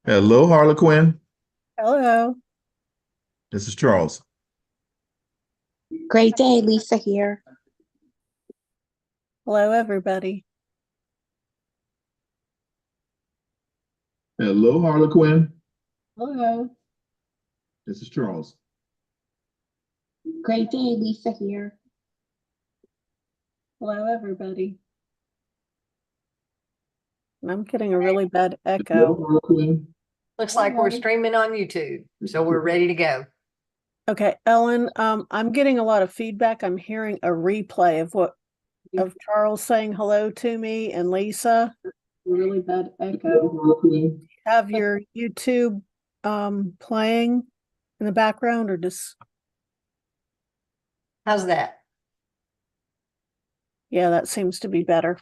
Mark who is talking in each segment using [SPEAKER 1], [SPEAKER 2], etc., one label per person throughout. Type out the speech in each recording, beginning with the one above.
[SPEAKER 1] Hello, Harlequin.
[SPEAKER 2] Hello.
[SPEAKER 1] This is Charles.
[SPEAKER 3] Great day, Lisa here.
[SPEAKER 2] Hello, everybody.
[SPEAKER 1] Hello, Harlequin.
[SPEAKER 2] Hello.
[SPEAKER 1] This is Charles.
[SPEAKER 3] Great day, Lisa here.
[SPEAKER 2] Hello, everybody. I'm getting a really bad
[SPEAKER 1] Hello,
[SPEAKER 2] echo.
[SPEAKER 1] Harlequin.
[SPEAKER 4] Looks like we're streaming on YouTube, so we're ready to go.
[SPEAKER 2] Okay, Ellen, I'm getting a lot of feedback. I'm hearing a replay of Charles saying hello to me and Lisa. Really bad
[SPEAKER 1] Hello,
[SPEAKER 2] echo.
[SPEAKER 1] Harlequin.
[SPEAKER 2] Have your YouTube playing in the background or just
[SPEAKER 4] How's that?
[SPEAKER 2] yeah, that seems to be better.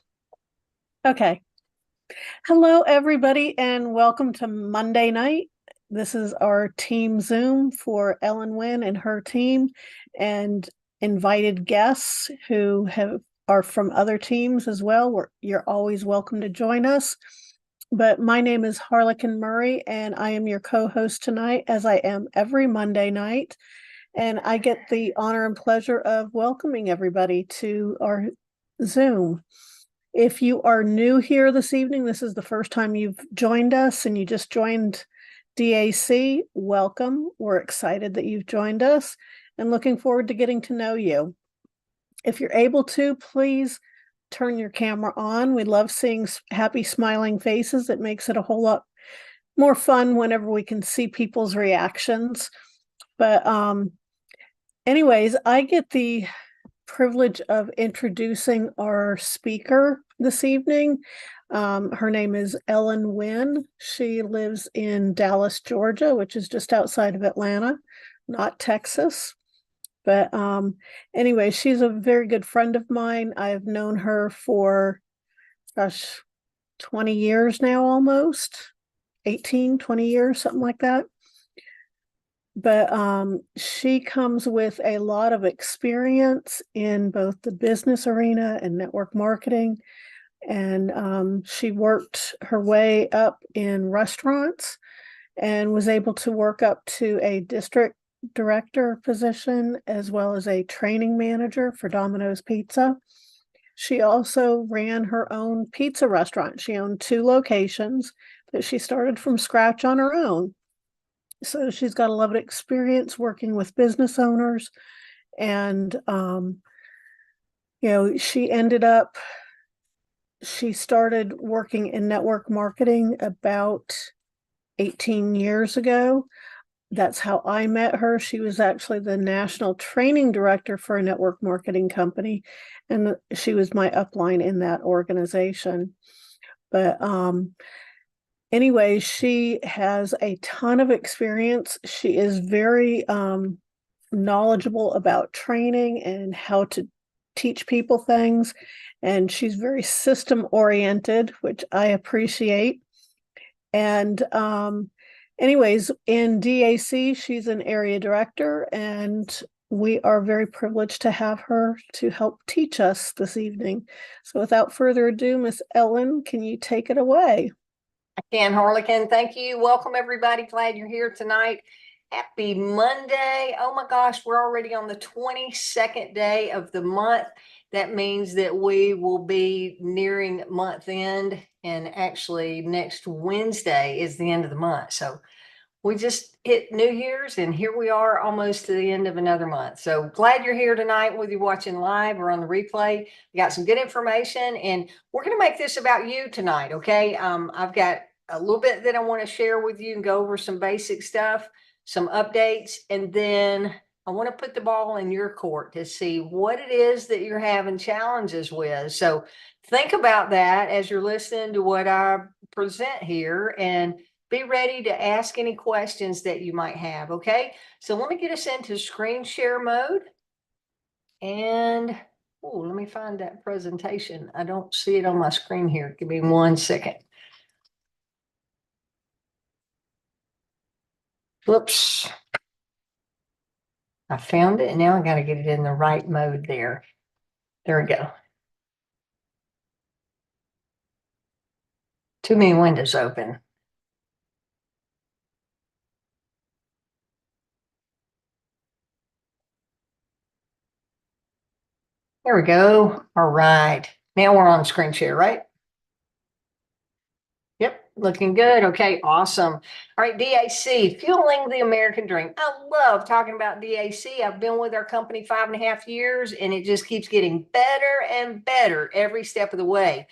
[SPEAKER 2] Okay. Hello, everybody, and welcome to Monday night. This is our team Zoom for Ellen Winn and her team, and invited guests who are from other teams as well. You're always welcome to join us. But my name is Harlequin Murray, and I am your co-host tonight, as I am every Monday night. And I get the honor and pleasure of welcoming everybody to our Zoom. If you are new here this evening, this is the first time you've joined us and you just joined DAC, welcome. We're excited that you've joined us and looking forward to getting to know you. If you're able to, please turn your camera on. We love seeing happy, smiling faces. It makes it a whole lot more fun whenever we can see people's reactions. But anyways, I get the privilege of introducing our speaker this evening. Her name is Ellen Winn. She lives in Dallas, Georgia, which is just outside of Atlanta, not Texas. But anyway, she's a very good friend of mine. I've known her for, gosh, 20 years now almost, 18, 20 years, something like that. But she comes with a lot of experience in both the business arena and network marketing. And she worked her way up in restaurants and was able to work up to a district director position as well as a training manager for Domino's Pizza. She also ran her own pizza restaurant. She owned 2 locations that she started from scratch on her own. So she's got a lot of experience working with business owners. And, she started working in network marketing about 18 years ago. That's how I met her. She was actually the national training director for a network marketing company, and she was my upline in that organization. But anyway, she has a ton of experience. She is very knowledgeable about training and how to teach people things. And she's very system oriented, which I appreciate. And anyways, in DAC, she's an area director, and we are very privileged to have her to help teach us this evening. So without further ado, Miss Ellen, can you take it away?
[SPEAKER 4] I can, Harlequin. Thank you. Welcome, everybody. Glad you're here tonight. Happy Monday. Oh my gosh, we're already on the 22nd day of the month. That means that we will be nearing month end, and actually next Wednesday is the end of the month. So we just hit New Year's, and here we are almost to the end of another month. So glad you're here tonight, whether you're watching live or on the replay. We got some good information, and we're going to make this about you tonight. Okay. I've got a little bit that I want to share with you and go over some basic stuff, some updates, and then I want to put the ball in your court to see what it is that you're having challenges with. So think about that as you're listening to what I present here, and be ready to ask any questions that you might have. Okay, so let me get us into screen share mode. And let me find that presentation. I don't see it on my screen here. Give me 1 second. Whoops. I found it, and now I got to get it in the right mode there. There we go. Too many windows open. There we go. All right. Now we're on screen share, right? Yep, looking good. Okay, awesome. All right, DAC, fueling the American dream. I love talking about DAC. I've been with our company 5.5 years, and it just keeps getting better and better every step of the way.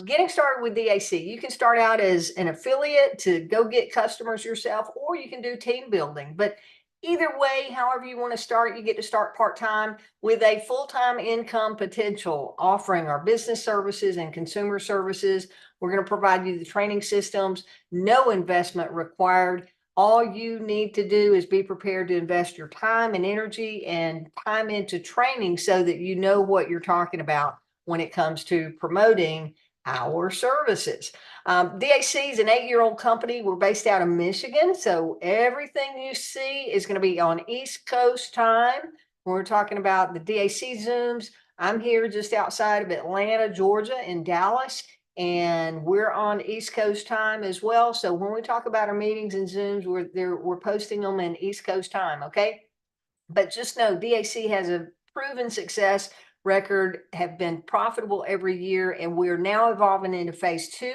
[SPEAKER 4] Getting started with DAC, you can start out as an affiliate to go get customers yourself, or you can do team building. But either way, however you want to start, you get to start part-time with a full-time income potential, offering our business services and consumer services. We're going to provide you the training systems, no investment required. All you need to do is be prepared to invest your time and energy and time into training so that you know what you're talking about when it comes to promoting our services. DAC is an 8-year-old company. We're based out of Michigan. So everything you see is going to be on East Coast time. We're talking about the DAC Zooms. I'm here just outside of Atlanta, Georgia, in Dallas. And we're on East Coast time as well. So when we talk about our meetings and Zooms, we're posting them in East Coast time, okay? But just know DAC has a proven success record, have been profitable every year, and we're now evolving into phase 2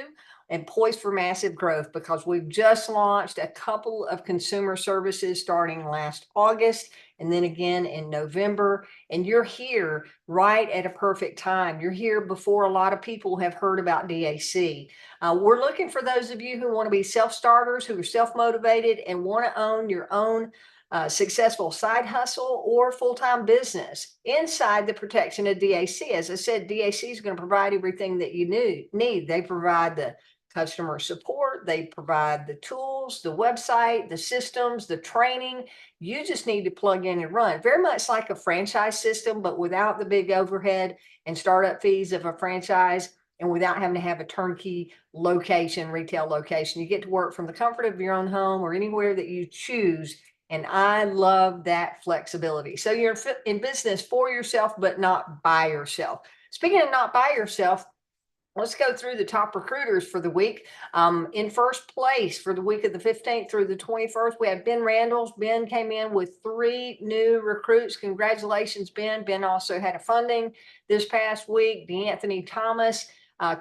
[SPEAKER 4] and poised for massive growth because we've just launched a couple of consumer services starting last August and then again in November. And you're here right at a perfect time. You're here before a lot of people have heard about DAC. We're looking for those of you who want to be self-starters, who are self-motivated and want to own your own successful side hustle or full-time business inside the protection of DAC. As I said, DAC is going to provide everything that you need. They provide the customer support, they provide the tools, the website, the systems, the training. You just need to plug in and run. Very much like a franchise system, but without the big overhead and startup fees of a franchise, and without having to have a turnkey location, retail location. You get to work from the comfort of your own home or anywhere that you choose. And I love that flexibility. So you're in business for yourself, but not by yourself. Speaking of not by yourself, let's go through the top recruiters for the week. In first place for the week of the 15th through the 21st, we had Ben Randalls. Ben came in with 3 new recruits. Congratulations, Ben. Ben also had a funding this past week. DeAnthony Thomas,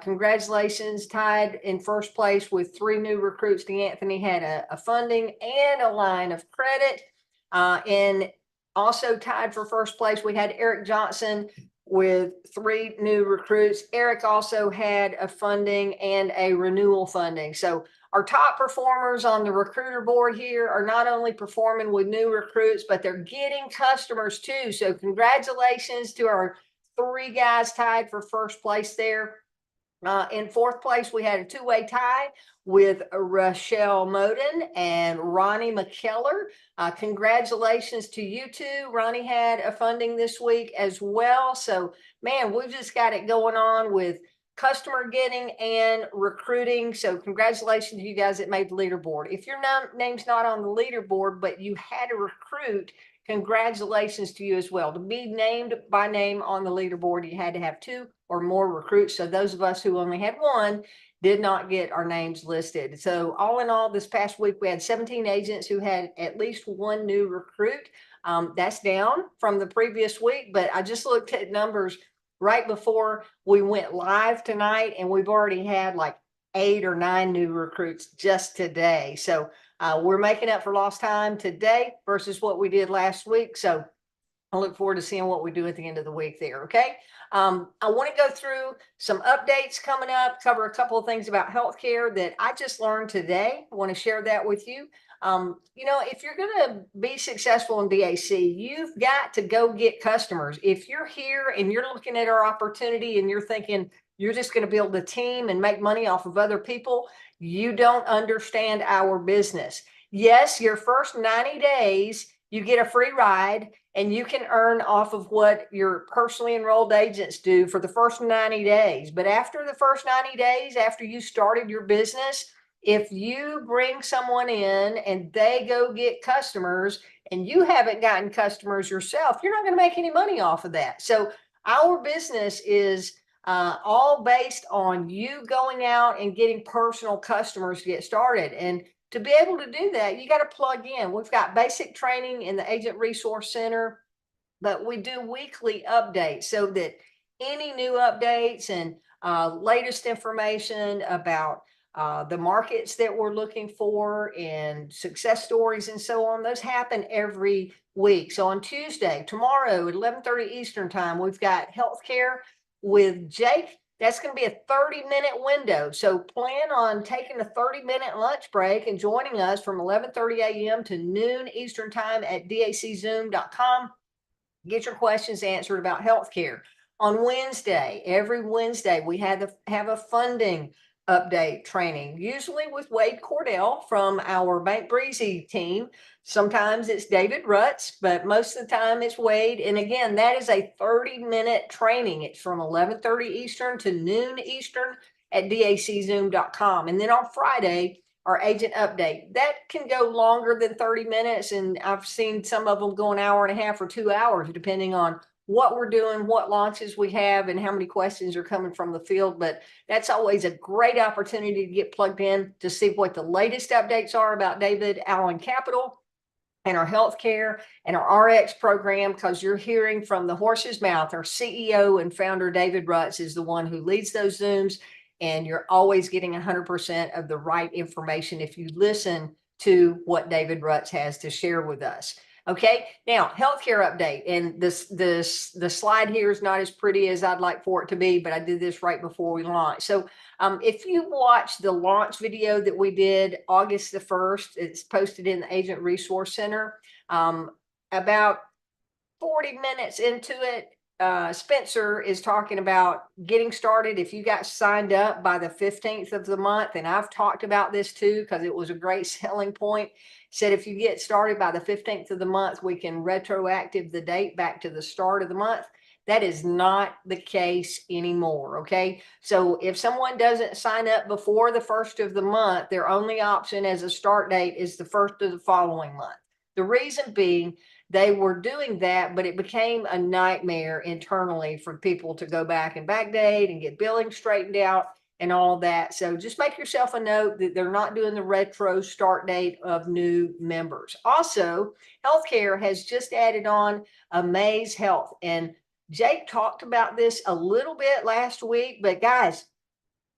[SPEAKER 4] congratulations, tied in first place with 3 new recruits. DeAnthony had a funding and a line of credit. And also tied for first place, we had Eric Johnson with 3 new recruits. Eric also had a funding and a renewal funding. So our top performers on the recruiter board here are not only performing with new recruits, but they're getting customers too. So congratulations to our 3 guys tied for first place there. In fourth place, we had a 2-way tie with Rochelle Moden and Ronnie McKellar. Congratulations to you two. Ronnie had a funding this week as well. So, man, we've just got it going on with customer getting and recruiting. So congratulations to you guys that made the leaderboard. If your name's not on the leaderboard, but you had a recruit, congratulations to you as well. To be named by name on the leaderboard, you had to have 2 or more recruits. So those of us who only had 1 did not get our names listed. So all in all, this past week, we had 17 agents who had at least 1 new recruit. That's down from the previous week, but I just looked at numbers right before we went live tonight, and we've already had like 8 or 9 new recruits just today. So we're making up for lost time today versus what we did last week. So I look forward to seeing what we do at the end of the week there. Okay. I want to go through some updates coming up, cover a couple of things about healthcare that I just learned today. I want to share that with you. If you're going to be successful in DAC, you've got to go get customers. If you're here and you're looking at our opportunity and you're thinking you're just going to build a team and make money off of other people, you don't understand our business. Yes, your first 90 days, you get a free ride and you can earn off of what your personally enrolled agents do for the first 90 days. But after the first 90 days, after you started your business, if you bring someone in and they go get customers and you haven't gotten customers yourself, you're not going to make any money off of that. So our business is all based on you going out and getting personal customers to get started. And to be able to do that, you got to plug in. We've got basic training in the Agent Resource Center. but we do weekly updates so that any new updates and latest information about the markets that we're looking for and success stories and so on, those happen every week. So on Tuesday, tomorrow at 11:30 Eastern time, we've got healthcare with Jake. That's going to be a 30-minute window. So plan on taking a 30-minute lunch break and joining us from 11:30 a.m. to noon Eastern time at daczoom.com. Get your questions answered about healthcare. On Wednesday, every Wednesday, we have a funding update training, usually with Wade Cordell from our Bank Breezy team. Sometimes it's David Rutz, but most of the time it's Wade. And again, that is a 30-minute training. It's from 11:30 Eastern to noon Eastern at daczoom.com. And then on Friday, our agent update. That can go longer than 30 minutes. And I've seen some of them go an hour and a half or 2 hours, depending on what we're doing, what launches we have, and how many questions are coming from the field. But that's always a great opportunity to get plugged in to see what the latest updates are about David Allen Capital and our healthcare and our RX program, because you're hearing from the horse's mouth. Our CEO and founder, David Rutz, is the one who leads those Zooms, and you're always getting 100% of the right information if you listen to what David Rutz has to share with us. Okay, now healthcare update, and the slide here is not as pretty as I'd like for it to be, but I did this right before we launched. So if you watch the launch video that we did August the 1st, it's posted in the Agent Resource Center. About 40 minutes into it, Spencer is talking about getting started. If you got signed up by the 15th of the month, and I've talked about this too, because it was a great selling point, said if you get started by the 15th of the month, we can retroactive the date back to the start of the month. That is not the case anymore. Okay. So if someone doesn't sign up before the 1st of the month, their only option as a start date is the 1st of the following month. The reason being, they were doing that, but it became a nightmare internally for people to go back and backdate and get billing straightened out and all that. So just make yourself a note that they're not doing the retro start date of new members. Also, healthcare has just added on Amaze Health. And Jake talked about this a little bit last week, but guys,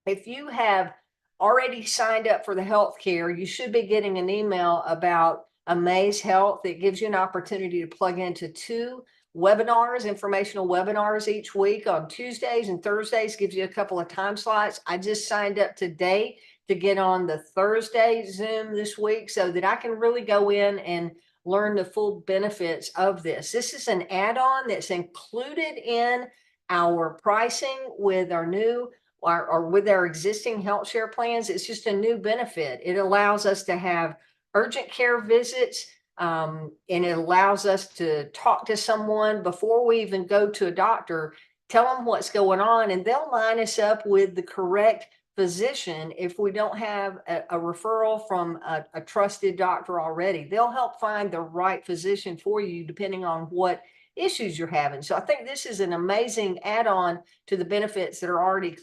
[SPEAKER 4] if you have already signed up for the healthcare, you should be getting an email about Amaze Health. It gives you an opportunity to plug into 2 webinars, informational webinars each week on Tuesdays and Thursdays, gives you a couple of time slots. I just signed up today to get on the Thursday Zoom this week so that I can really go in and learn the full benefits of this. This is an add-on that's included in our pricing with our new or with our existing health share plans. It's just a new benefit. It allows us to have urgent care visits, and it allows us to talk to someone before we even go to a doctor, tell them what's going on, and they'll line us up with the correct physician if we don't have a referral from a trusted doctor already. They'll help find the right physician for you depending on what issues you're having. So I think this is an amazing add-on to the benefits that are already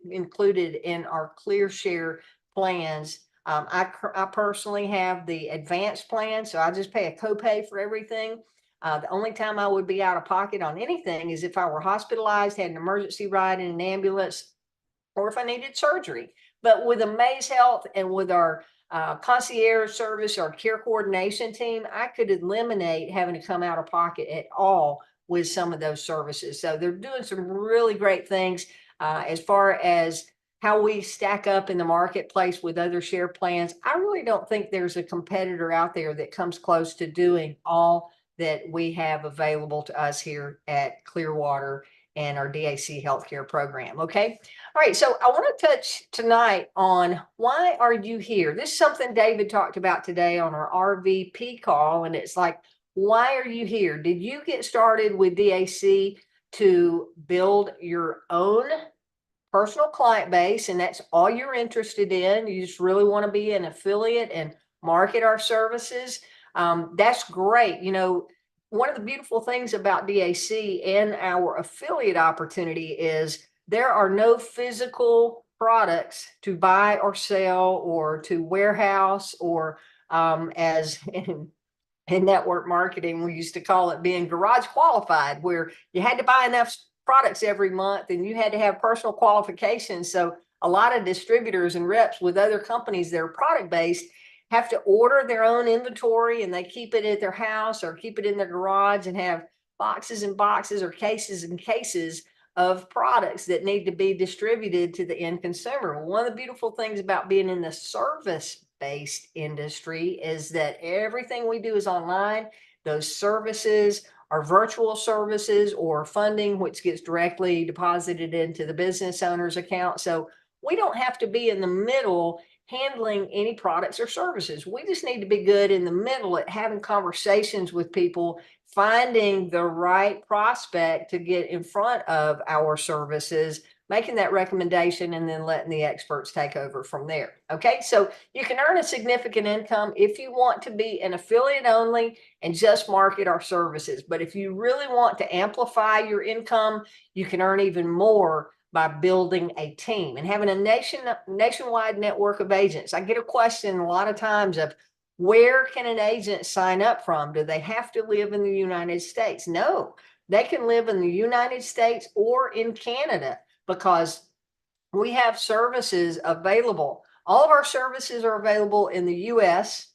[SPEAKER 4] included in our ClearShare plans. I personally have the advanced plan, so I just pay a copay for everything. The only time I would be out of pocket on anything is if I were hospitalized, had an emergency ride in an ambulance, or if I needed surgery. But with Amaze Health and with our concierge service, our care coordination team, I could eliminate having to come out of pocket at all with some of those services. So they're doing some really great things as far as how we stack up in the marketplace with other share plans. I really don't think there's a competitor out there that comes close to doing all that we have available to us here at Clearwater and our DAC healthcare program. Okay. All right. So I want to touch tonight on why are you here? This is something David talked about today on our RVP call. And it's like, why are you here? Did you get started with DAC to build your own personal client base, and that's all you're interested in? You just really want to be an affiliate and market our services? That's great. You know, one of the beautiful things about DAC and our affiliate opportunity is there are no physical products to buy or sell or to warehouse or as in network marketing, we used to call it being garage qualified, where you had to buy enough products every month and you had to have personal qualifications. So a lot of distributors and reps with other companies that are product based have to order their own inventory, and they keep it at their house or keep it in their garage and have boxes and boxes or cases and cases of products that need to be distributed to the end consumer. One of the beautiful things about being in the service-based industry is that everything we do is online. Those services are virtual services or funding, which gets directly deposited into the business owner's account. So we don't have to be in the middle handling any products or services. We just need to be good in the middle at having conversations with people, finding the right prospect to get in front of our services, making that recommendation, and then letting the experts take over from there. Okay, so you can earn a significant income if you want to be an affiliate only and just market our services. But if you really want to amplify your income, you can earn even more by building a team and having a nationwide network of agents. I get a question a lot of times of, where can an agent sign up from? Do they have to live in the United States? No, they can live in the United States or in Canada, because we have services available. All of our services are available in the US,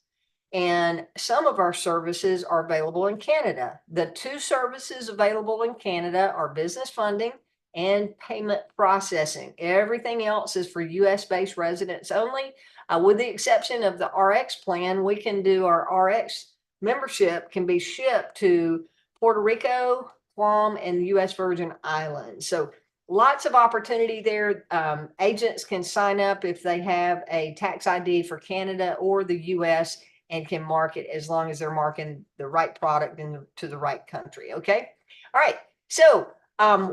[SPEAKER 4] and some of our services are available in Canada. The two services available in Canada are business funding and payment processing. Everything else is for US-based residents only. With the exception of the RX plan, we can do our RX membership can be shipped to Puerto Rico, Guam, and the US Virgin Islands. So lots of opportunity there. Agents can sign up if they have a tax ID for Canada or the US and can market as long as they're marketing the right product to the right country. Okay. All right. So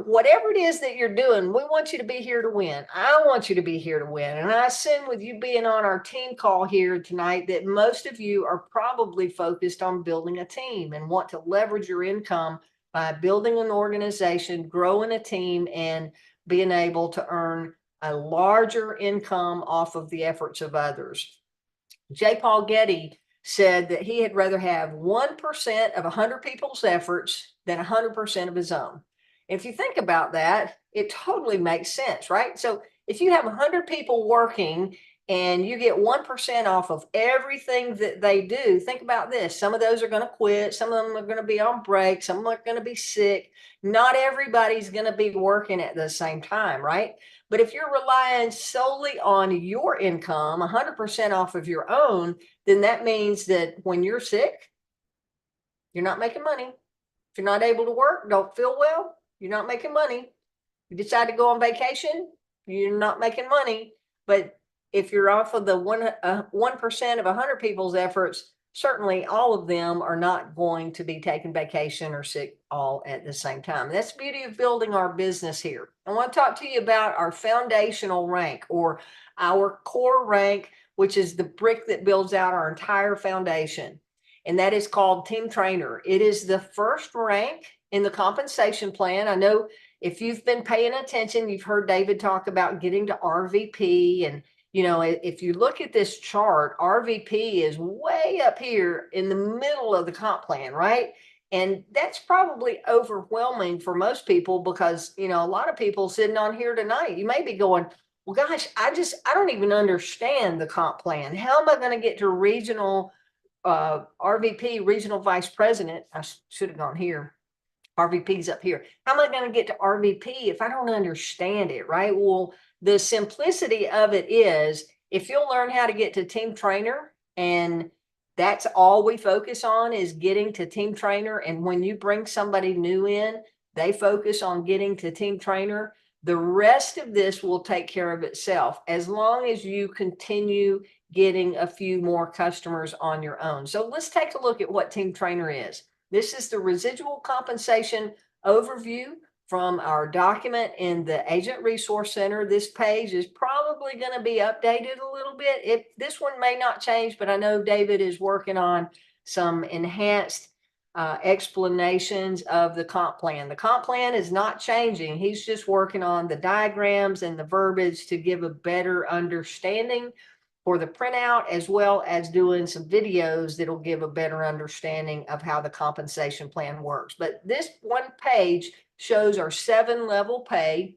[SPEAKER 4] whatever it is that you're doing, we want you to be here to win. I want you to be here to win. And I assume with you being on our team call here tonight that most of you are probably focused on building a team and want to leverage your income by building an organization, growing a team, and being able to earn a larger income off of the efforts of others. J. Paul Getty said that he had rather have 1% of 100 people's efforts than 100% of his own. If you think about that, it totally makes sense, right? So if you have 100 people working and you get 1% off of everything that they do, think about this. Some of those are going to quit. Some of them are going to be on break. Some of them are going to be sick. Not everybody's going to be working at the same time, right? But if you're relying solely on your income, 100% off of your own, then that means that when you're sick, you're not making money. If you're not able to work, don't feel well, you're not making money. You decide to go on vacation, you're not making money. But if you're off of the 1% of 100 people's efforts, certainly all of them are not going to be taking vacation or sick all at the same time. That's the beauty of building our business here. I want to talk to you about our foundational rank, or our core rank, which is the brick that builds out our entire foundation. And that is called Team Trainer. It is the first rank in the compensation plan. I know if you've been paying attention, you've heard David talk about getting to RVP. And, you know, if you look at this chart, RVP is way up here in the middle of the comp plan, right? And that's probably overwhelming for most people, because, you know, a lot of people sitting on here tonight, you may be going, well, gosh, I don't even understand the comp plan. How am I going to get to regional RVP, regional vice president? I should have gone here. RVP's up here. How am I going to get to RVP if I don't understand it, right? Well, the simplicity of it is, if you'll learn how to get to Team Trainer, and that's all we focus on is getting to Team Trainer. And when you bring somebody new in, they focus on getting to Team Trainer. The rest of this will take care of itself, as long as you continue getting a few more customers on your own. So let's take a look at what Team Trainer is. This is the residual compensation overview from our document in the Agent Resource Center. This page is probably going to be updated a little bit. This one may not change, but I know David is working on some enhanced explanations of the comp plan. The comp plan is not changing. He's just working on the diagrams and the verbiage to give a better understanding for the printout, as well as doing some videos that'll give a better understanding of how the compensation plan works. But this one page shows our 7-level pay,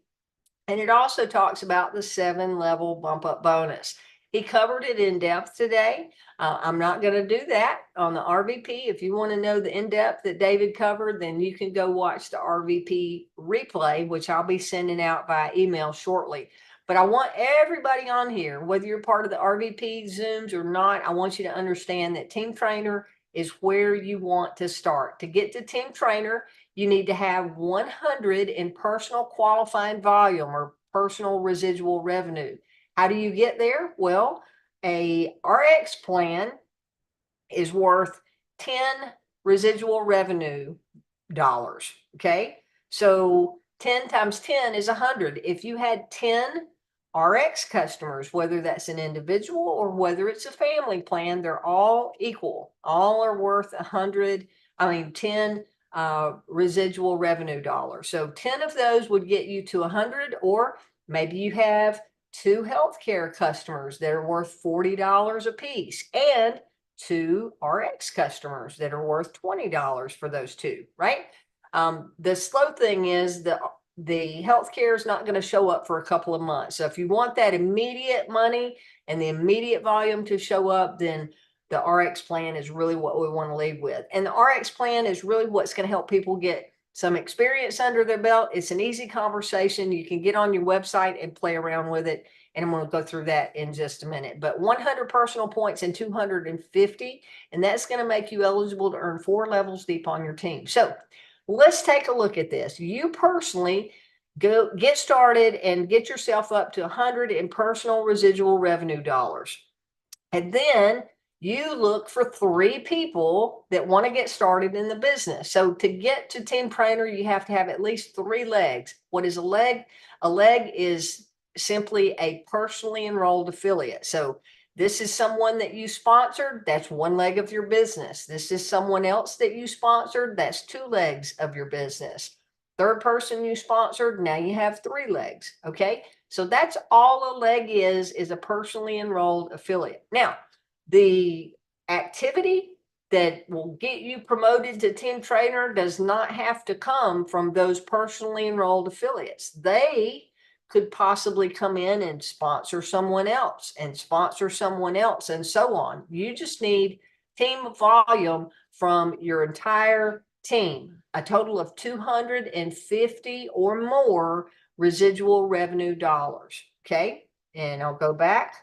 [SPEAKER 4] and it also talks about the 7-level bump up bonus. He covered it in depth today. I'm not going to do that on the RVP. If you want to know the in-depth that David covered, then you can go watch the RVP replay, which I'll be sending out via email shortly. But I want everybody on here, whether you're part of the RVP Zooms or not, I want you to understand that Team Trainer is where you want to start. To get to Team Trainer, you need to have 100 in personal qualifying volume or personal residual revenue. How do you get there? Well, a RX plan is worth 10 residual revenue dollars. Okay. So 10 times 10 is 100. If you had 10 RX customers, whether that's an individual or whether it's a family plan, they're all equal. All are worth 10 residual revenue dollars. So 10 of those would get you to 100, or maybe you have 2 healthcare customers that are worth $40 a piece and 2 RX customers that are worth $20 for those 2, right? The slow thing is the healthcare is not going to show up for a couple of months. So if you want that immediate money and the immediate volume to show up, then the RX plan is really what we want to lead with. And the RX plan is really what's going to help people get some experience under their belt. It's an easy conversation. You can get on your website and play around with it. And I'm going to go through that in just a minute. But 100 personal points and 250, and that's going to make you eligible to earn 4 levels deep on your team. So let's take a look at this. You personally go get started and get yourself up to 100 in personal residual revenue dollars. And then you look for 3 people that want to get started in the business. So to get to Team Trainer, you have to have at least 3 legs. What is a leg? A leg is simply a personally enrolled affiliate. So this is someone that you sponsored, that's 1 leg of your business. This is someone else that you sponsored, that's 2 legs of your business. 3rd person you sponsored, now you have 3 legs, okay? So that's all a leg is a personally enrolled affiliate. Now, the activity that will get you promoted to Team Trainer does not have to come from those personally enrolled affiliates. They could possibly come in and sponsor someone else and sponsor someone else and so on. You just need team volume from your entire team, a total of 250 or more residual revenue dollars. Okay. And I'll go back.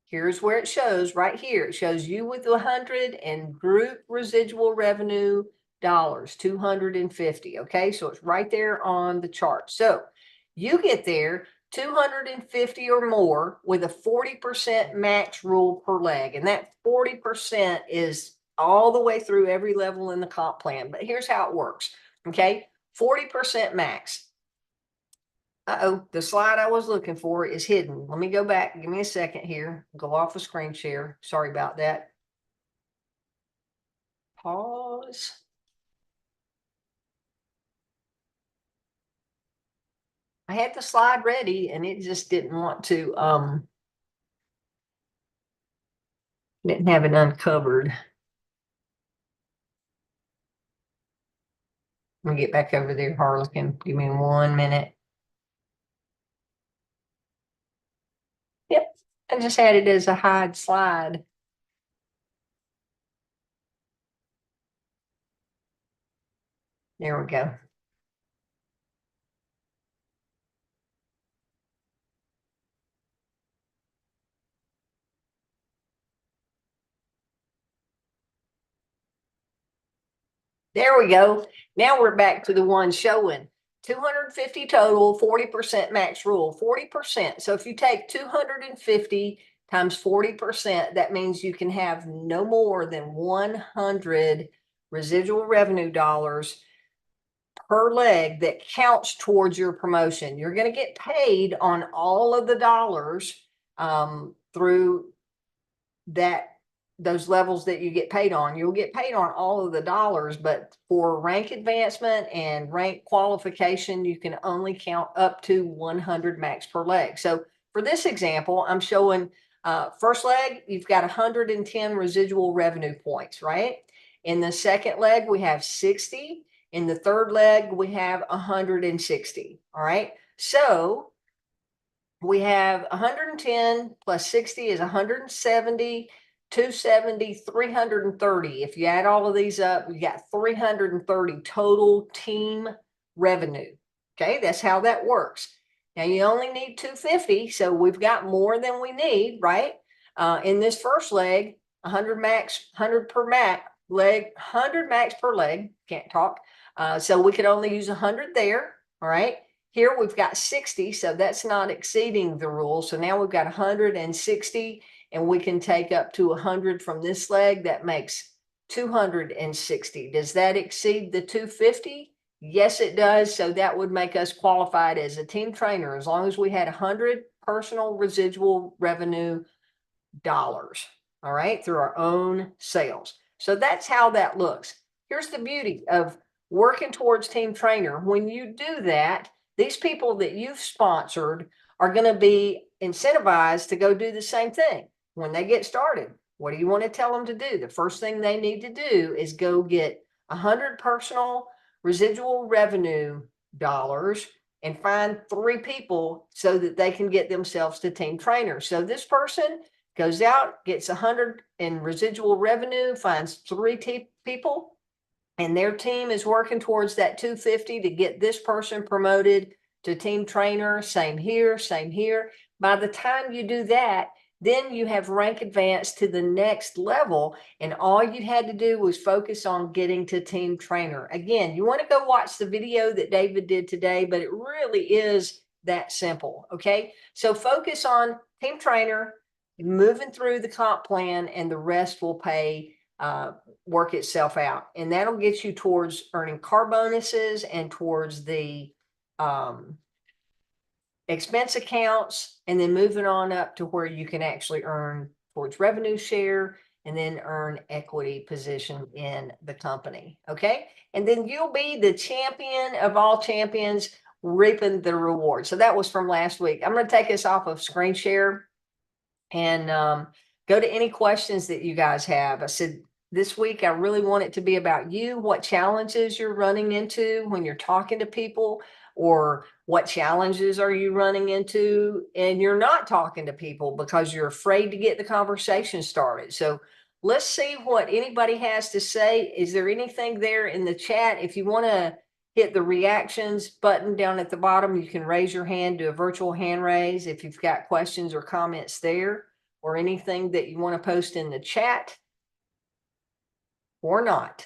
[SPEAKER 4] Here's where it shows right here. It shows you with 100 and group residual revenue dollars, 250. Okay. So it's right there on the chart. So you get there 250 or more with a 40% max rule per leg. And that 40% is all the way through every level in the comp plan. But here's how it works. Okay. 40% max. Uh-oh, the slide I was looking for is hidden. Let me go back. Give me a second here. Go off the screen share. Sorry about that. Pause. I had the slide ready and it just didn't want to, didn't have it uncovered. Let me get back over there, Harlequin. Give me 1 minute. Yep, I just had it as a hide slide. There we go. There we go. Now we're back to the one showing 250 total, 40% max rule, 40%. So if you take 250 times 40%, that means you can have no more than 100 residual revenue dollars per leg that counts towards your promotion. You're going to get paid on all of the dollars through those levels that you get paid on. You'll get paid on all of the dollars, but for rank advancement and rank qualification, you can only count up to 100 max per leg. So for this example, I'm showing first leg, you've got 110 residual revenue points, right? In the second leg, we have 60. In the third leg, we have 160. All right. So we have 110 plus 60 is 170, 270, 330. If you add all of these up, we got 330 total team revenue. Okay, that's how that works. Now you only need 250, so we've got more than we need, right? In this first leg, 100 max, 100 per leg, 100 max per leg. Can't talk. So we could only use 100 there. All right. Here we've got 60, so that's not exceeding the rule. So now we've got 160, and we can take up to 100 from this leg. That makes 260. Does that exceed the 250? Yes, it does. So that would make us qualified as a team trainer as long as we had 100 personal residual revenue dollars, all right, through our own sales. So that's how that looks. Here's the beauty of working towards team trainer. When you do that, these people that you've sponsored are going to be incentivized to go do the same thing when they get started. What do you want to tell them to do? The first thing they need to do is go get 100 personal residual revenue dollars and find 3 people so that they can get themselves to team trainer. So this person goes out, gets 100 in residual revenue, finds 3 people, and their team is working towards that 250 to get this person promoted to team trainer. Same here, same here. By the time you do that, then you have rank advanced to the next level, and all you had to do was focus on getting to team trainer. Again, you want to go watch the video that David did today, but it really is that simple, okay? So focus on team trainer, moving through the comp plan, and the rest will work itself out. And that'll get you towards earning car bonuses and towards the expense accounts, and then moving on up to where you can actually earn towards revenue share and then earn equity position in the company. Okay. And then you'll be the champion of all champions, reaping the reward. So that was from last week. I'm going to take us off of screen share and go to any questions that you guys have. I said, this week, I really want it to be about you, what challenges you're running into when you're talking to people, or what challenges are you running into and you're not talking to people because you're afraid to get the conversation started. So let's see what anybody has to say. Is there anything there in the chat? If you want to hit the reactions button down at the bottom, you can raise your hand, do a virtual hand raise if you've got questions or comments there, or anything that you want to post in the chat or not.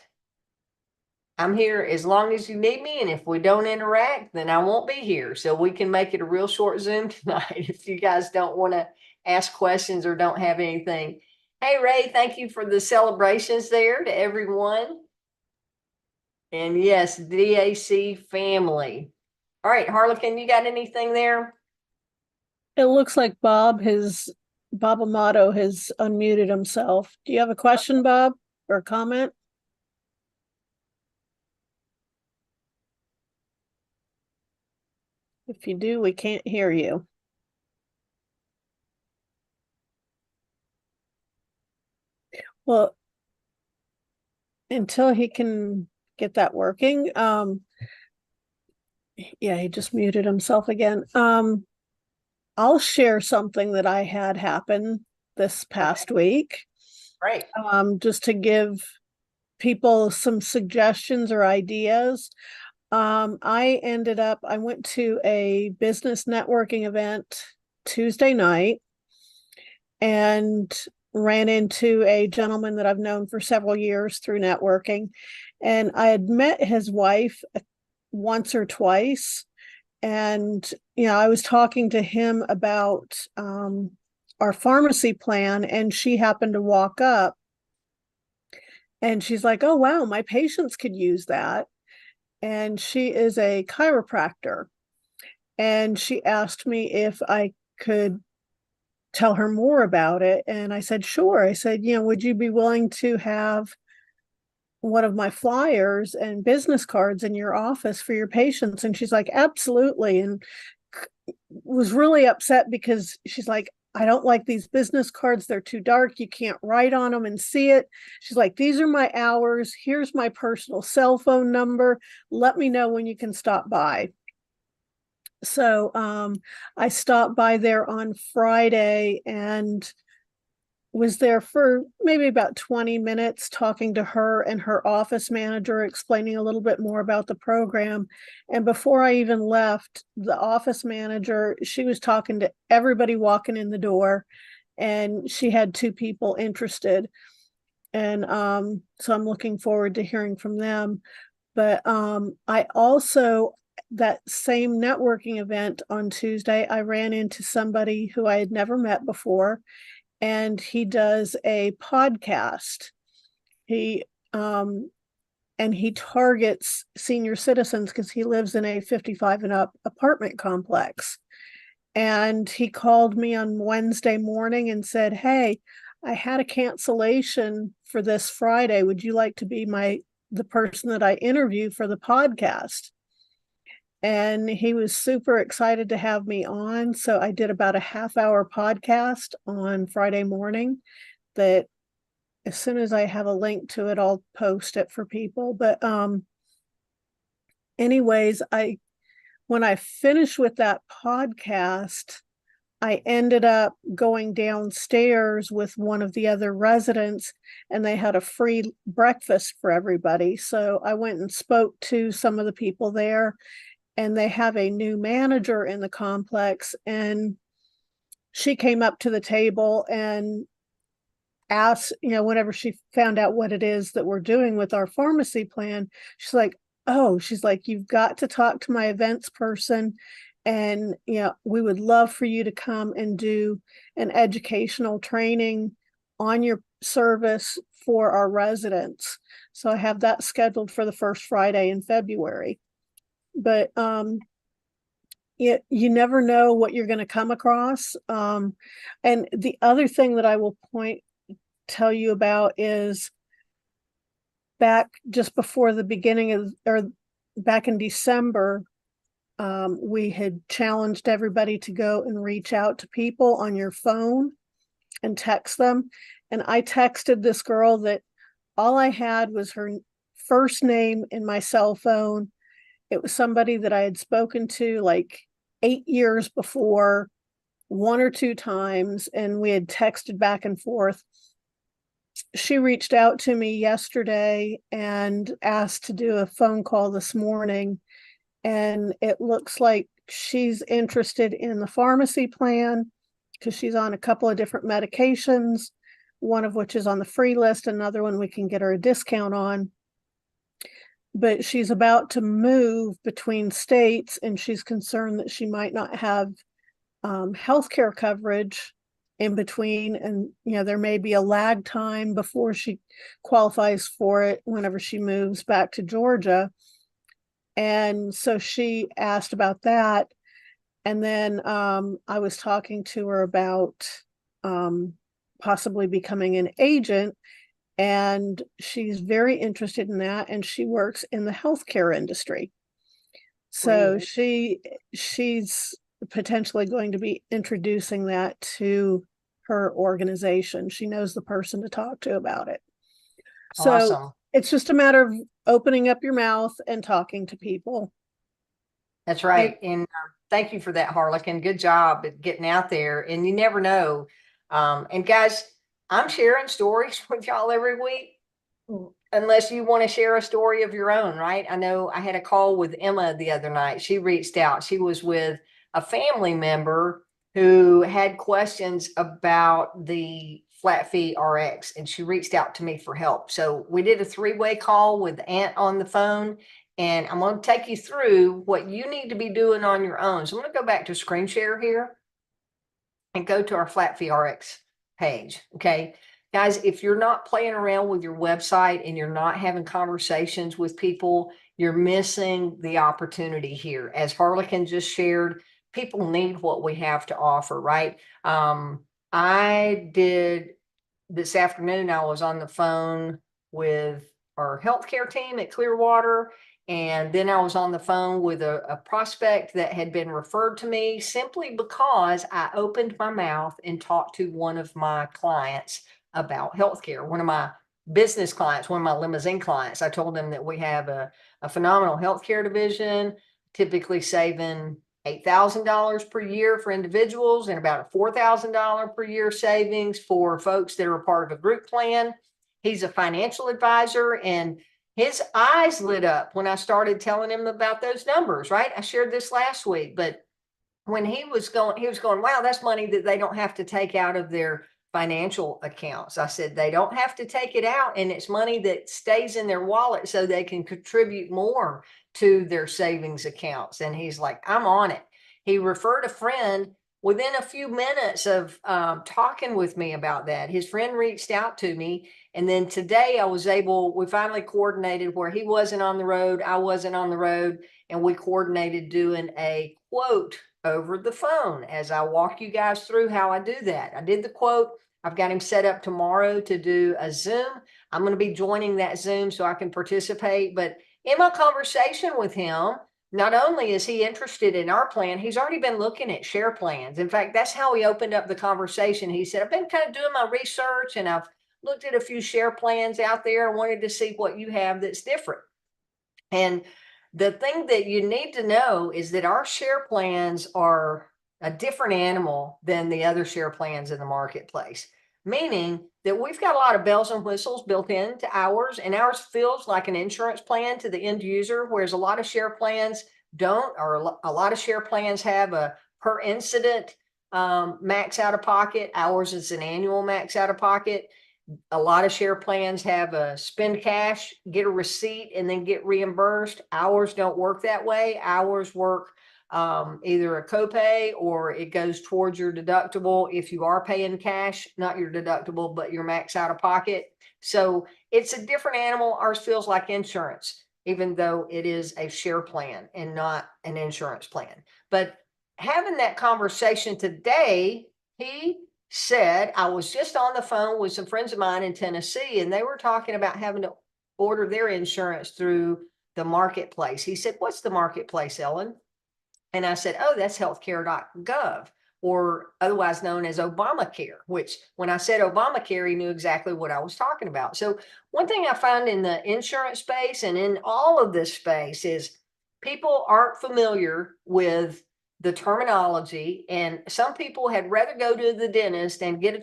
[SPEAKER 4] I'm here as long as you need me, and if we don't interact, then I won't be here. So we can make it a real short Zoom tonight if you guys don't want to ask questions or don't have anything. Hey, Ray, thank you for the celebrations there to everyone. And yes, DAC family. All right, Harlequin, you got anything there?
[SPEAKER 2] It looks like Bob Amato has unmuted himself. Do you have a question, Bob, or a comment? If you do, we can't hear you. Well, until he can get that working, yeah, he just muted himself again. I'll share something that I had happen this past week.
[SPEAKER 4] Great.
[SPEAKER 2] Just to give people some suggestions or ideas. I went to a business networking event Tuesday night and ran into a gentleman that I've known for several years through networking. And I had met his wife once or twice. And, I was talking to him about our pharmacy plan, and she happened to walk up and she's like, "Oh, wow, my patients could use that." And she is a chiropractor. And she asked me if I could tell her more about it. And I said, sure. I said, would you be willing to have one of my flyers and business cards in your office for your patients? And she's like, absolutely. And, was really upset because she's like, I don't like these business cards. They're too dark. You can't write on them and see it. She's like, these are my hours. Here's my personal cell phone number. Let me know when you can stop by. So I stopped by there on Friday and was there for maybe about 20 minutes talking to her and her office manager, explaining a little bit more about the program. And before I even left, the office manager, she was talking to everybody walking in the door, and she had 2 people interested. And so I'm looking forward to hearing from them. But I also, that same networking event on Tuesday, I ran into somebody who I had never met before, and he does a podcast. He and he targets senior citizens because he lives in a 55 and up apartment complex. And he called me on Wednesday morning and said, "Hey, I had a cancellation for this Friday. Would you like to be the person that I interview for the podcast?" And he was super excited to have me on. So I did about a half-hour podcast on Friday morning that, as soon as I have a link to it, I'll post it for people. But anyways, when I finished with that podcast, I ended up going downstairs with one of the other residents, and they had a free breakfast for everybody. So I went and spoke to some of the people there, and they have a new manager in the complex, and she came up to the table and asked, whenever she found out what it is that we're doing with our pharmacy plan, she's like, "Oh," she's like, "you've got to talk to my events person, and we would love for you to come and do an educational training on your service for our residents." So I have that scheduled for the first Friday in February. But you never know what you're going to come across. And the other thing that I will tell you about is, back just before the beginning of, or back in December, we had challenged everybody to go and reach out to people on your phone and text them. And I texted this girl that all I had was her first name in my cell phone. It was somebody that I had spoken to like 8 years before, 1 or 2 times, and we had texted back and forth. She reached out to me yesterday and asked to do a phone call this morning. And it looks like she's interested in the pharmacy plan because she's on a couple of different medications, one of which is on the free list, another one we can get her a discount on. But she's about to move between states, and she's concerned that she might not have healthcare coverage in between, and there may be a lag time before she qualifies for it whenever she moves back to Georgia. And so she asked about that. And then I was talking to her about possibly becoming an agent, and she's very interested in that, and she works in the healthcare industry. So she's potentially going to be introducing that to her organization. She knows the person to talk to about it. So
[SPEAKER 4] Awesome.
[SPEAKER 2] it's just a matter of opening up your mouth and talking to people.
[SPEAKER 4] That's right. And thank you for that, Harlequin. Good job at getting out there. And you never know. And guys, I'm sharing stories with y'all every week, unless you want to share a story of your own, right? I know I had a call with Emma the other night. She reached out. She was with a family member who had questions about the flat fee RX, and she reached out to me for help. So we did a 3-way call with Aunt on the phone, and I'm going to take you through what you need to be doing on your own. So I'm going to go back to screen share here and go to our flat fee RX page. Okay. Guys, if you're not playing around with your website and you're not having conversations with people, you're missing the opportunity here. As Harlequin just shared, people need what we have to offer, right? I did this afternoon, I was on the phone with our healthcare team at Clearwater, And then I was on the phone with a prospect that had been referred to me simply because I opened my mouth and talked to one of my clients about healthcare, one of my business clients, one of my limousine clients. I told them that we have a phenomenal healthcare division, typically saving $8,000 per year for individuals and about a $4,000 per year savings for folks that are a part of a group plan. He's a financial advisor, and his eyes lit up when I started telling him about those numbers, right? I shared this last week, but when he was going, wow, that's money that they don't have to take out of their financial accounts. I said, they don't have to take it out, and it's money that stays in their wallet so they can contribute more to their savings accounts. And he's like, I'm on it. He referred a friend within a few minutes of talking with me about that. His friend reached out to me. And then today we finally coordinated where he wasn't on the road, I wasn't on the road, and we coordinated doing a quote over the phone as I walk you guys through how I do that. I did the quote. I've got him set up tomorrow to do a Zoom. I'm going to be joining that Zoom so I can participate. But in my conversation with him, not only is he interested in our plan, he's already been looking at share plans. In fact, that's how he opened up the conversation. He said, I've been kind of doing my research and I've looked at a few share plans out there. I wanted to see what you have that's different. And the thing that you need to know is that our share plans are a different animal than the other share plans in the marketplace, meaning that we've got a lot of bells and whistles built into ours, and ours feels like an insurance plan to the end user, whereas a lot of share plans don't, or a lot of share plans have a per incident max out of pocket. Ours is an annual max out of pocket. A lot of share plans have a spend cash, get a receipt, and then get reimbursed. Ours don't work that way. Ours work either a copay or it goes towards your deductible if you are paying cash, not your deductible, but your max out of pocket. So it's a different animal. Ours feels like insurance, even though it is a share plan and not an insurance plan. But having that conversation today, he said, I was just on the phone with some friends of mine in Tennessee, and they were talking about having to order their insurance through the marketplace. He said, what's the marketplace, Ellen? And I said, oh, that's healthcare.gov, or otherwise known as Obamacare, which when I said Obamacare, he knew exactly what I was talking about. So one thing I find in the insurance space and in all of this space is people aren't familiar with the terminology, and some people had rather go to the dentist and get a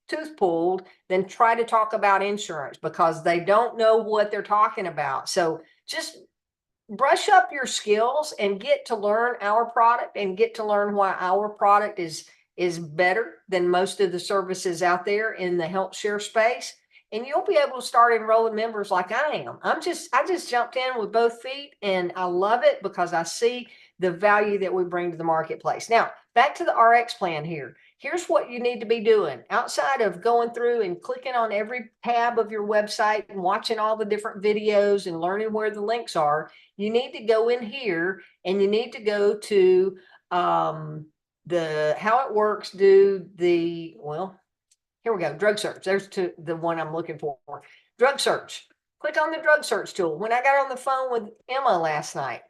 [SPEAKER 4] tooth pulled than try to talk about insurance because they don't know what they're talking about. So just brush up your skills and get to learn our product and get to learn why our product is better than most of the services out there in the health share space. And you'll be able to start enrolling members like I am. I just jumped in with both feet, and I love it because I see the value that we bring to the marketplace. Now, back to the RX plan here. Here's what you need to be doing outside of going through and clicking on every tab of your website and watching all the different videos and learning where the links are. You need to go in here and you need to go to the how it works, do the, well, here we go, drug search. There's the one I'm looking for. Drug search. Click on the drug search tool. When I got on the phone with Emma last night,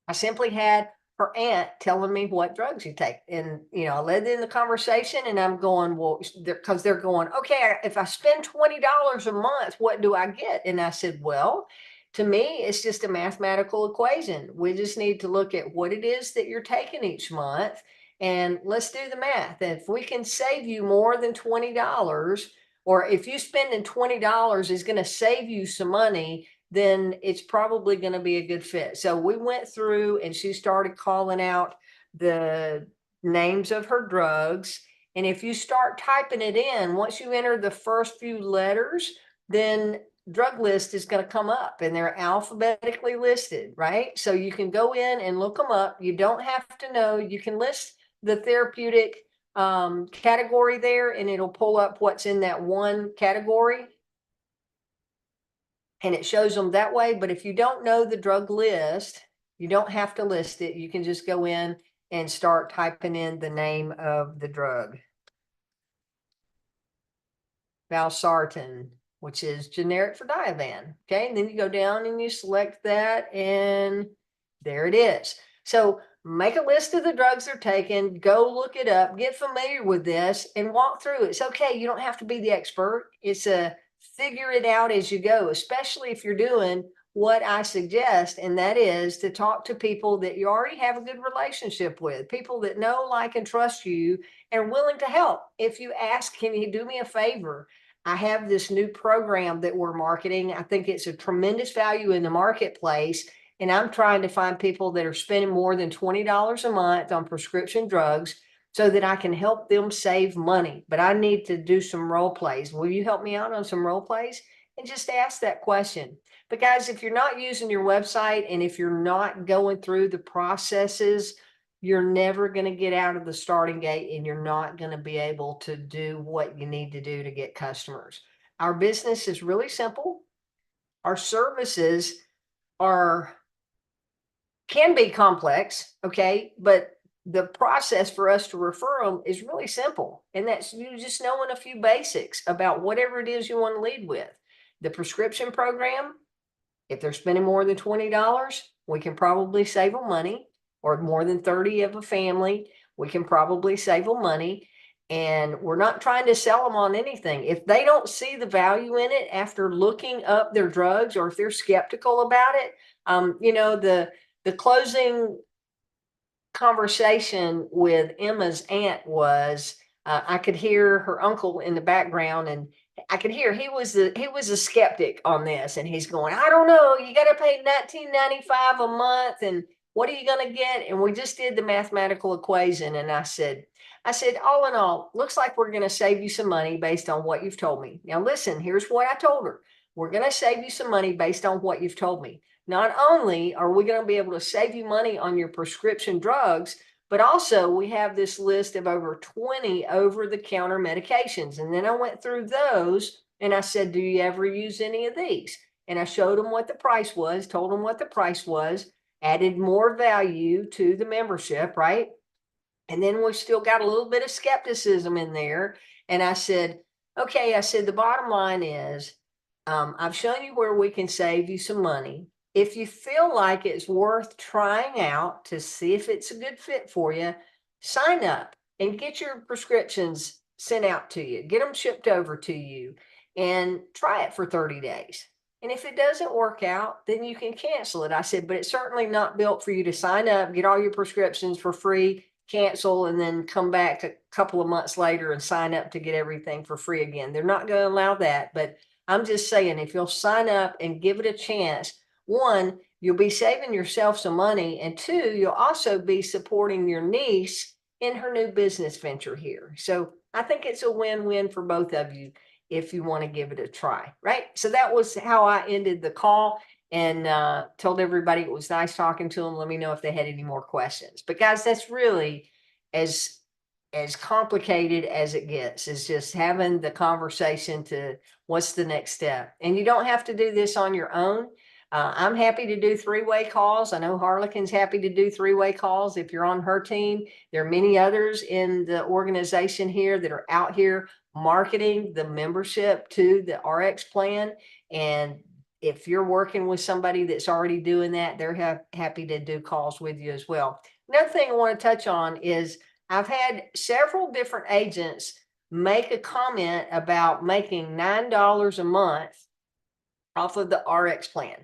[SPEAKER 4] I simply had her aunt telling me what drugs you take. And, I led in the conversation and I'm going, well, because they're going, okay, if I spend $20 a month, what do I get? And I said, well, to me, it's just a mathematical equation. We just need to look at what it is that you're taking each month. And let's do the math. If we can save you more than $20, or if you spending $20 is going to save you some money, then it's probably going to be a good fit. So we went through and she started calling out the names of her drugs. And if you start typing it in, once you enter the first few letters, then drug list is going to come up and they're alphabetically listed, right? So you can go in and look them up. You don't have to know. You can list the therapeutic category there and it'll pull up what's in that one category. And it shows them that way. But if you don't know the drug list, you don't have to list it. You can just go in and start typing in the name of the drug. Valsartan. which is generic for Diovan. Okay, and then you go down and you select that, and there it is. So make a list of the drugs they're taking, go look it up, get familiar with this, and walk through. It's okay. You don't have to be the expert. It's a figure it out as you go, especially if you're doing what I suggest, and that is to talk to people that you already have a good relationship with, people that know, like, and trust you and are willing to help. If you ask, can you do me a favor? I have this new program that we're marketing. I think it's a tremendous value in the marketplace. And I'm trying to find people that are spending more than $20 a month on prescription drugs so that I can help them save money. But I need to do some role plays. Will you help me out on some role plays? And just ask that question. But guys, if you're not using your website and if you're not going through the processes, you're never going to get out of the starting gate, and you're not going to be able to do what you need to do to get customers. Our business is really simple. Our services can be complex, okay, but the process for us to refer them is really simple, and that's you just knowing a few basics about whatever it is you want to lead with. The prescription program, if they're spending more than $20, we can probably save them money, or more than 30 of a family, we can probably save them money. And we're not trying to sell them on anything. If they don't see the value in it after looking up their drugs, or if they're skeptical about it, the closing conversation with Emma's aunt was, I could hear her uncle in the background, and I could hear he was a skeptic on this, and he's going, I don't know, you got to pay $19.95 a month, and what are you going to get? And we just did the mathematical equation, and I said, all in all, looks like we're going to save you some money based on what you've told me. Now listen, here's what I told her. We're going to save you some money based on what you've told me. Not only are we going to be able to save you money on your prescription drugs, but also we have this list of over 20 over-the-counter medications. And then I went through those and I said, do you ever use any of these? And I showed them what the price was, told them what the price was, added more value to the membership, right? And then we still got a little bit of skepticism in there. And I said, okay, the bottom line is, I've shown you where we can save you some money. If you feel like it's worth trying out to see if it's a good fit for you, sign up and get your prescriptions sent out to you, get them shipped over to you, and try it for 30 days. And if it doesn't work out, then you can cancel it. I said, but it's certainly not built for you to sign up, get all your prescriptions for free, cancel, and then come back a couple of months later and sign up to get everything for free again. They're not going to allow that. But I'm just saying, if you'll sign up and give it a chance, one, you'll be saving yourself some money, and two, you'll also be supporting your niece in her new business venture here. So I think it's a win-win for both of you if you want to give it a try, right? So that was how I ended the call, and told everybody it was nice talking to them. Let me know if they had any more questions. But guys, that's really as complicated as it gets, is just having the conversation to what's the next step. And you don't have to do this on your own. I'm happy to do three-way calls. I know Harlequin's happy to do three-way calls if you're on her team. There are many others in the organization here that are out here marketing the membership to the RX plan. And if you're working with somebody that's already doing that, they're happy to do calls with you as well. Another thing I want to touch on is I've had several different agents make a comment about making $9 a month off of the RX plan.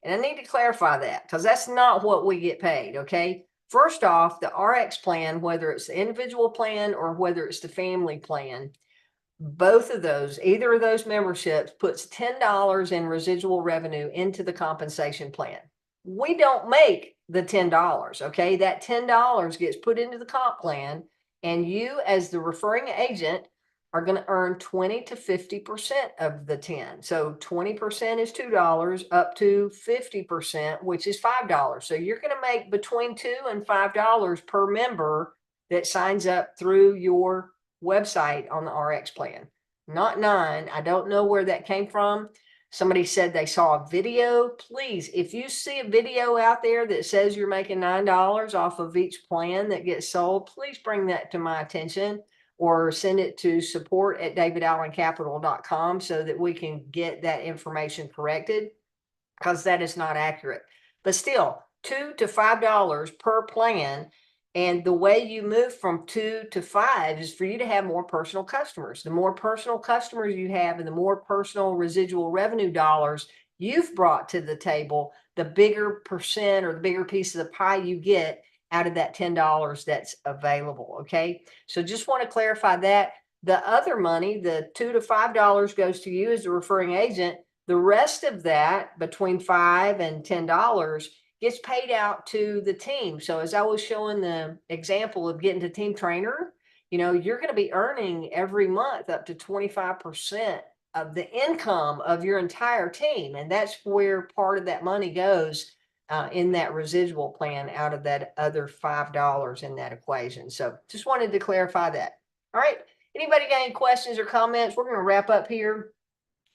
[SPEAKER 4] And I need to clarify that, because that's not what we get paid, okay? First off, the RX plan, whether it's the individual plan or whether it's the family plan, both of those, either of those memberships puts $10 in residual revenue into the compensation plan. We don't make the $10, okay? That $10 gets put into the comp plan, and you as the referring agent are going to earn 20 to 50% of the 10. So 20% is $2 up to 50%, which is $5. So you're going to make between $2 and $5 per member that signs up through your website on the RX plan, not $9. I don't know where that came from. Somebody said they saw a video. Please, if you see a video out there that says you're making $9 off of each plan that gets sold, please bring that to my attention. or send it to support@davidallencapital.com so that we can get that information corrected, because that is not accurate. But still, $2 to $5 per plan. And the way you move from 2 to 5 is for you to have more personal customers. The more personal customers you have and the more personal residual revenue dollars you've brought to the table, the bigger percent or the bigger piece of the pie you get out of that $10 that's available. Okay. So just want to clarify that. The other money, the $2 to $5 goes to you as a referring agent. The rest of that, between $5 and $10, gets paid out to the team. So as I was showing the example of getting to team trainer, you're going to be earning every month up to 25% of the income of your entire team. And that's where part of that money goes in that residual plan out of that other $5 in that equation. So just wanted to clarify that. All right. Anybody got any questions or comments? We're going to wrap up here.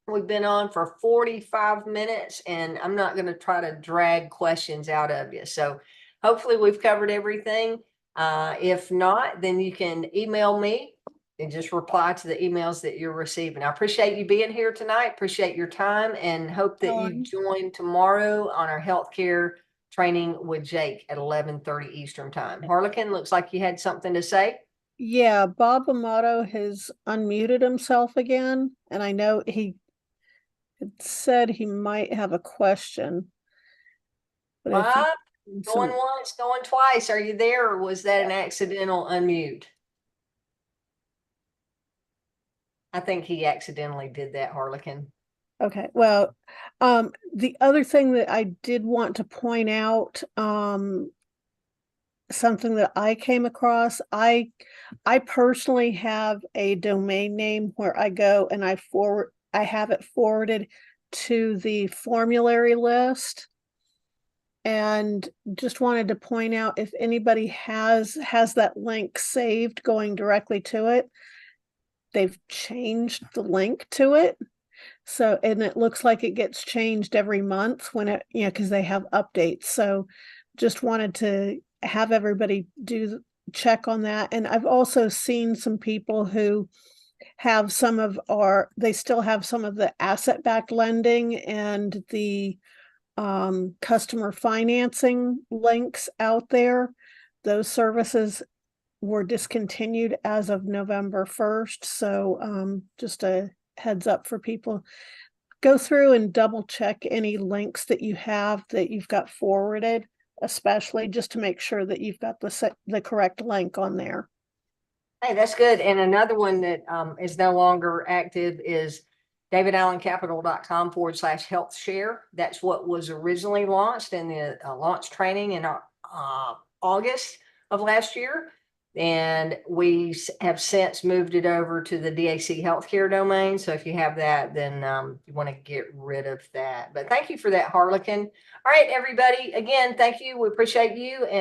[SPEAKER 4] We've been on for 45 minutes and I'm not going to try to drag questions out of you. So hopefully we've covered everything. If not, then you can email me and just reply to the emails that you're receiving. I appreciate you being here tonight. Appreciate your time and hope that you join tomorrow on our healthcare training with Jake at 11:30 Eastern time. Harlequin, looks like you had something to say.
[SPEAKER 2] Yeah, Bob Amato has unmuted himself again, and I know he said he might have a question. But if
[SPEAKER 4] Bob,
[SPEAKER 2] you-
[SPEAKER 4] going once, going twice. Are you there, or was that an accidental unmute? I think he accidentally did that, Harlequin.
[SPEAKER 2] Okay, well, the other thing that I did want to point out, something that I came across, I personally have a domain name where I go and I have it forwarded to the formulary list. And just wanted to point out, if anybody has that link saved going directly to it, they've changed the link to it. So, and it looks like it gets changed every month when it, because they have updates. So just wanted to have everybody check on that. And I've also seen some people who have they still have some of the asset-backed lending and the customer financing links out there. Those services were discontinued as of November 1st. So just a heads up for people. Go through and double check any links that you have that you've got forwarded, especially just to make sure that you've got the correct link on there.
[SPEAKER 4] Hey, that's good. And another one that is no longer active is davidallencapital.com/health share. That's what was originally launched in the launch training in August of last year. And we have since moved it over to the DAC healthcare domain. So if you have that, then you want to get rid of that. But thank you for that, Harlequin. All right, everybody. Again, thank you. We appreciate you. And